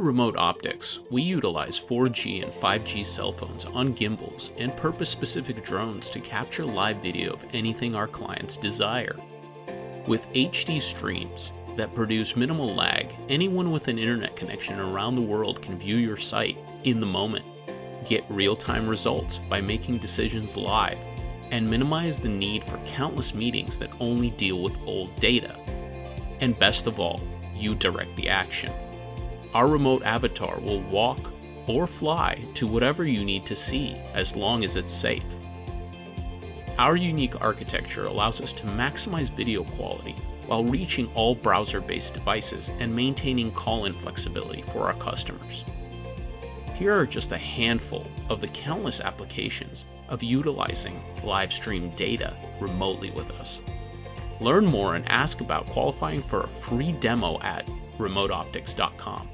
Remote Optics, we utilize 4G and 5G cell phones on gimbals and purpose-specific drones to capture live video of anything our clients desire. With HD streams that produce minimal lag, anyone with an internet connection around the world can view your site in the moment, get real-time results by making decisions live, and minimize the need for countless meetings that only deal with old data. And best of all, you direct the action. Our remote avatar will walk or fly to whatever you need to see as long as it's safe. Our unique architecture allows us to maximize video quality while reaching all browser-based devices and maintaining call-in flexibility for our customers. Here are just a handful of the countless applications of utilizing live stream data remotely with us. Learn more and ask about qualifying for a free demo at remoteoptix.com.